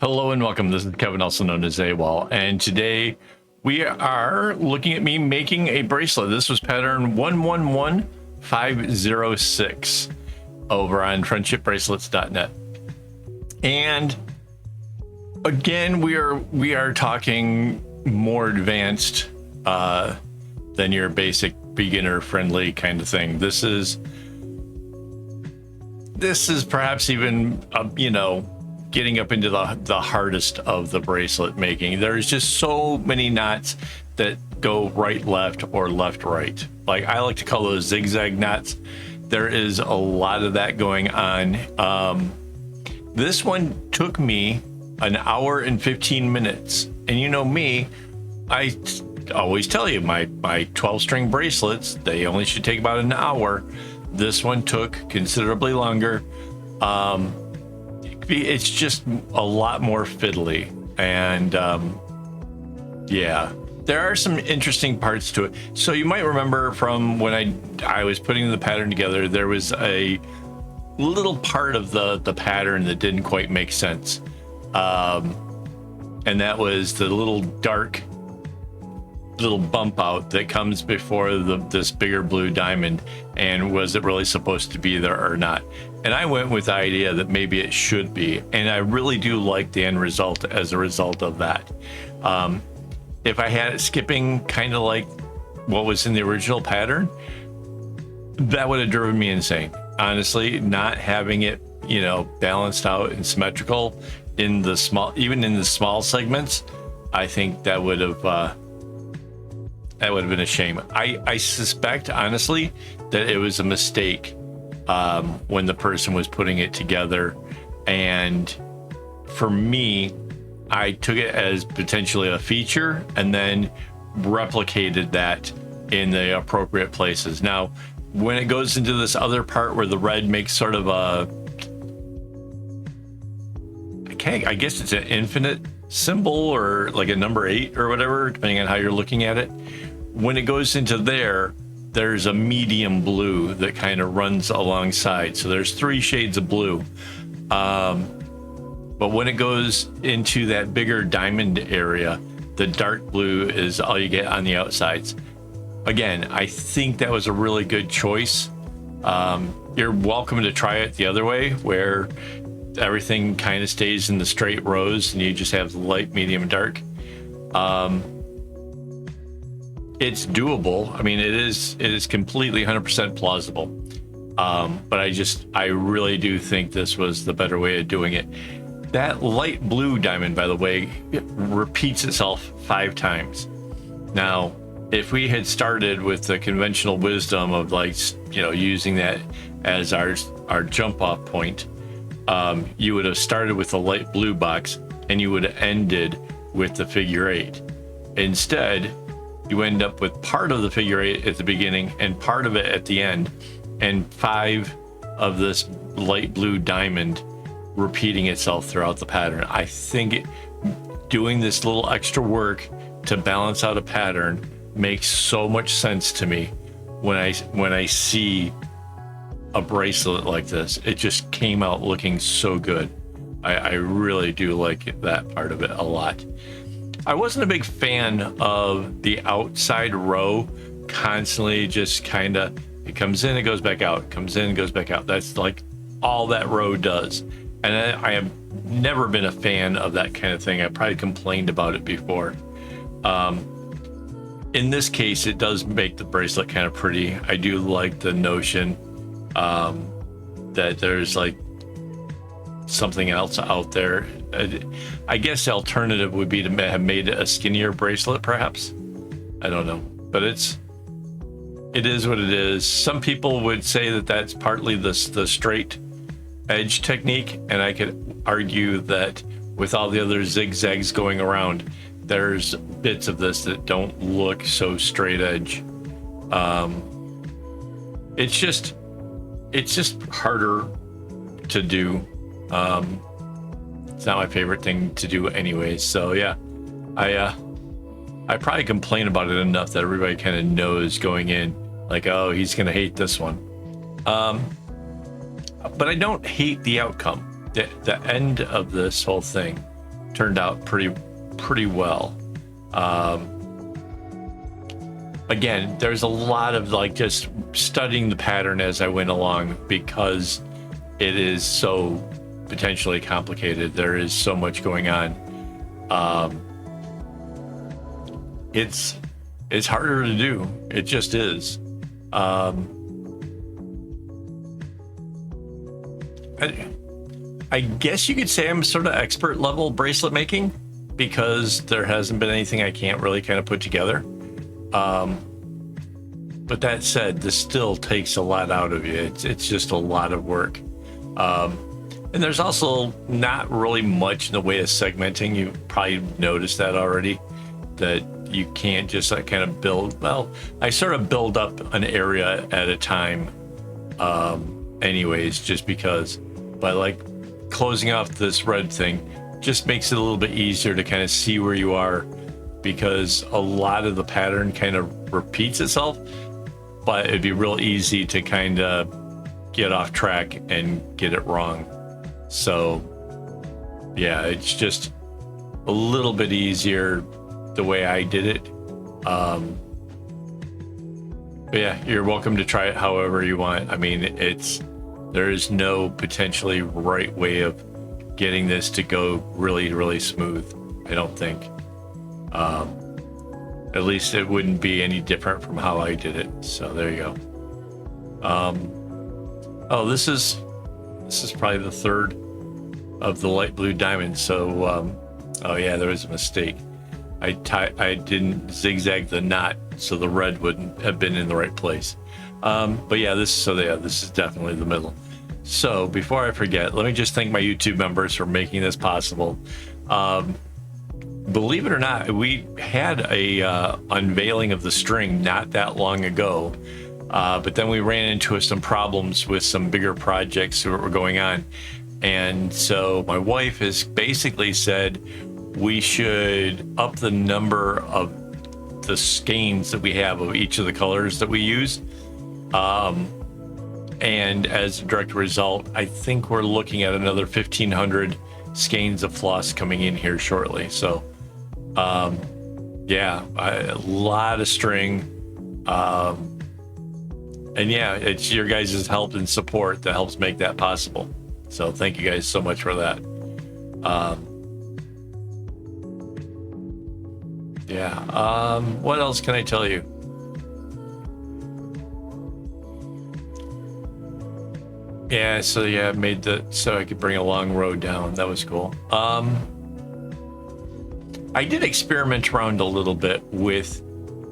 Hello and welcome. This is Kevin, also known as AWOL, and today we are looking at me making a bracelet. This was pattern 111506 over on friendshipbracelets.net. And again, we are talking more advanced than your basic beginner friendly kind of thing. This is perhaps even getting up into the hardest of the bracelet making. There's just so many knots that go right, left, or left, right. Like I like to call those zigzag knots. There is a lot of that going on. This one took me an hour and 15 minutes. And you know me, I always tell you my 12-string bracelets, they only should take about an hour. This one took considerably longer. It's just a lot more fiddly, and yeah, there are some interesting parts to it. So you might remember from when I was putting the pattern together, there was a little part of the pattern that didn't quite make sense, and that was the little dark little bump out that comes before this bigger blue diamond, and was it really supposed to be there or not? And I went with the idea that maybe it should be, and I really do like the end result as a result of that. If I had it skipping kind of like what was in the original pattern, that would have driven me insane. Honestly, not having it, balanced out and symmetrical in the small segments, I think that would have been a shame. I suspect, honestly, that it was a mistake when the person was putting it together. And for me, I took it as potentially a feature and then replicated that in the appropriate places. Now, when it goes into this other part where the red makes sort of I guess it's an infinite symbol or like a number 8 or whatever, depending on how you're looking at it. When it goes into there's a medium blue that kind of runs alongside. So there's 3 shades of blue. But when it goes into that bigger diamond area, the dark blue is all you get on the outsides. Again, I think that was a really good choice. You're welcome to try it the other way, where everything kind of stays in the straight rows and you just have the light, medium, and dark. It's doable. I mean, it is completely 100% plausible. But I really do think this was the better way of doing it. That light blue diamond, by the way, it repeats itself 5 times. Now, if we had started with the conventional wisdom of using that as our jump off point, you would have started with the light blue box and you would have ended with the figure 8. Instead, you end up with part of the figure 8 at the beginning and part of it at the end, and 5 of this light blue diamond repeating itself throughout the pattern. I think doing this little extra work to balance out a pattern makes so much sense to me when I see a bracelet like this. It just came out looking so good. I really do like that part of it a lot. I wasn't a big fan of the outside row constantly just kind of, it comes in, it goes back out, comes in, it goes back out. That's like all that row does. And I have never been a fan of that kind of thing. I probably complained about it before. In this case, it does make the bracelet kind of pretty. I do like the notion that there's like something else out there. I guess the alternative would be to have made a skinnier bracelet, perhaps. I don't know, but it is what it is. Some people would say that that's partly the straight edge technique, and I could argue that with all the other zigzags going around, there's bits of this that don't look so straight edge. It's just harder to do. It's not my favorite thing to do anyways. So yeah, I probably complain about it enough that everybody kind of knows going in, like, oh, he's gonna hate this one. But I don't hate the outcome. The end of this whole thing turned out pretty well. Again, there's a lot of like just studying the pattern as I went along, because it is so potentially complicated. There is so much going on. It's harder to do. It just is. I guess you could say I'm sort of expert level bracelet making, because there hasn't been anything I can't really kind of put together. But that said, this still takes a lot out of you. It's just a lot of work. And there's also not really much in the way of segmenting. You probably noticed that already, that you can't just like kind of build. Well, I sort of build up an area at a time anyways, just because by like closing off this red thing just makes it a little bit easier to kind of see where you are, because a lot of the pattern kind of repeats itself, but it'd be real easy to kind of get off track and get it wrong. So yeah, it's just a little bit easier the way I did it. But yeah, you're welcome to try it however you want. I mean, there is no potentially right way of getting this to go really smooth, I don't think. At least it wouldn't be any different from how I did it. So there you go. Oh, this is probably the third of the light blue diamonds. So oh yeah, there was a mistake. I didn't zigzag the knot, so the red wouldn't have been in the right place. But yeah, this is definitely the middle. So before I forget, let me just thank my YouTube members for making this possible. Believe it or not, we had a unveiling of the string not that long ago, but then we ran into some problems with some bigger projects that were going on, and so my wife has basically said we should up the number of the skeins that we have of each of the colors that we use. And as a direct result, I think we're looking at another 1,500 skeins of floss coming in here shortly. So yeah, a lot of string. And yeah, it's your guys' help and support that helps make that possible. So thank you guys so much for that. Yeah, what else can I tell you? Yeah, so yeah, I made so I could bring a long row down. That was cool. I did experiment around a little bit with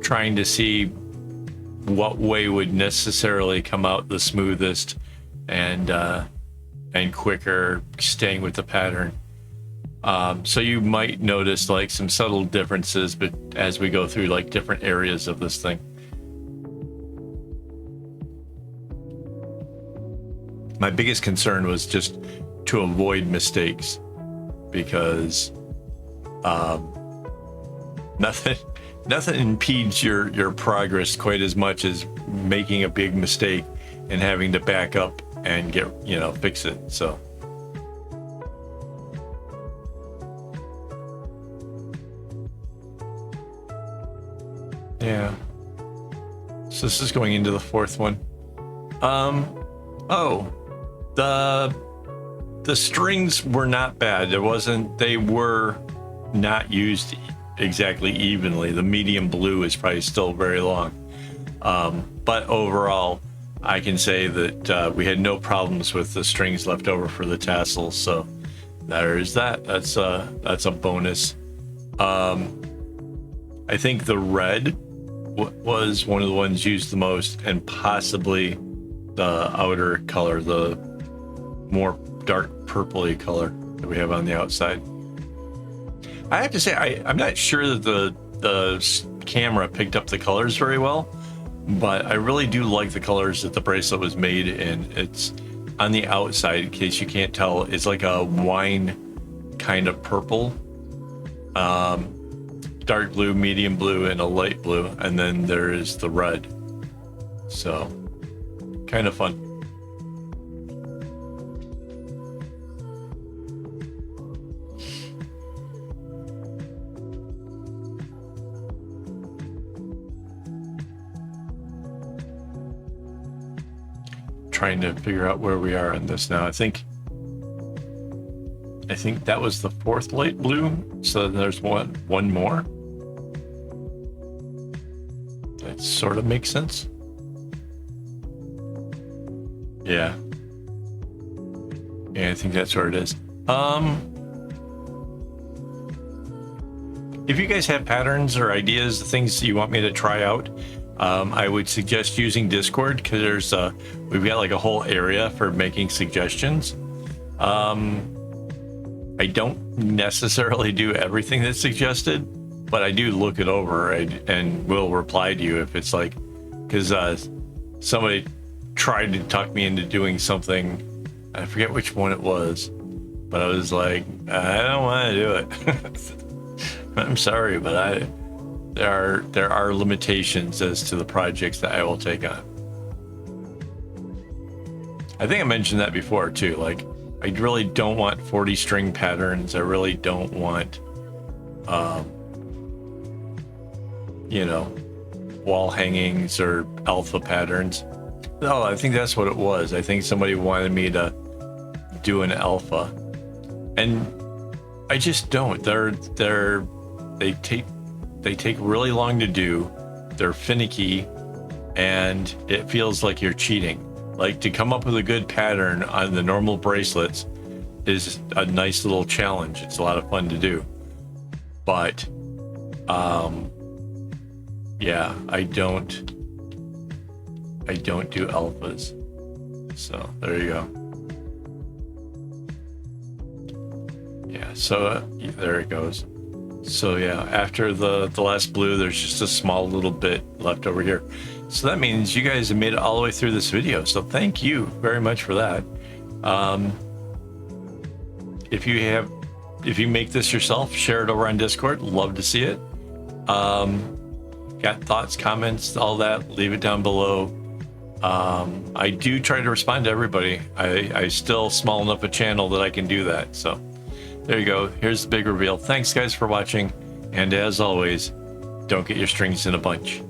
trying to see what way would necessarily come out the smoothest and quicker, staying with the pattern. So you might notice like some subtle differences, but as we go through like different areas of this thing. My biggest concern was just to avoid mistakes, because nothing impedes your progress quite as much as making a big mistake and having to back up and fix it. So yeah, so this is going into the fourth one. The strings were not bad. They were not used exactly evenly. The medium blue is probably still very long. But overall, I can say that we had no problems with the strings left over for the tassels. So there is that. That's a bonus. I think the red was one of the ones used the most, and possibly the outer color, the more dark purpley color that we have on the outside. I have to say, I'm not sure that the camera picked up the colors very well, but I really do like the colors that the bracelet was made in. It's on the outside, in case you can't tell, it's like a wine kind of purple, dark blue, medium blue, and a light blue, and then there is the red. So kind of fun. trying to figure out where we are on this now. I think that was the fourth light blue, so there's one more. That sort of makes sense. Yeah. Yeah, I think that's where it is. If you guys have patterns or ideas, things you want me to try out, I would suggest using Discord, because we've got like a whole area for making suggestions. I don't necessarily do everything that's suggested, but I do look it over and will reply to you if it's like, because somebody tried to talk me into doing something. I forget which one it was, but I was like, I don't want to do it. I'm sorry, but there are limitations as to the projects that I will take on. I think I mentioned that before too. Like, I really don't want 40 string patterns. I really don't want, you know, wall hangings or alpha patterns. No, I think that's what it was. I think somebody wanted me to do an alpha, and I just don't. They take really long to do. They're finicky, and it feels like you're cheating. Like, to come up with a good pattern on the normal bracelets is a nice little challenge. It's a lot of fun to do. But yeah, I don't do alphas. So there you go. Yeah, so there it goes. So yeah, after the last blue, there's just a small little bit left over here. So that means you guys have made it all the way through this video. So thank you very much for that. If you make this yourself, share it over on Discord. Love to see it. Got thoughts, comments, all that, leave it down below. I do try to respond to everybody. I still small enough a channel that I can do that. So there you go. Here's the big reveal. Thanks guys for watching. And as always, don't get your strings in a bunch.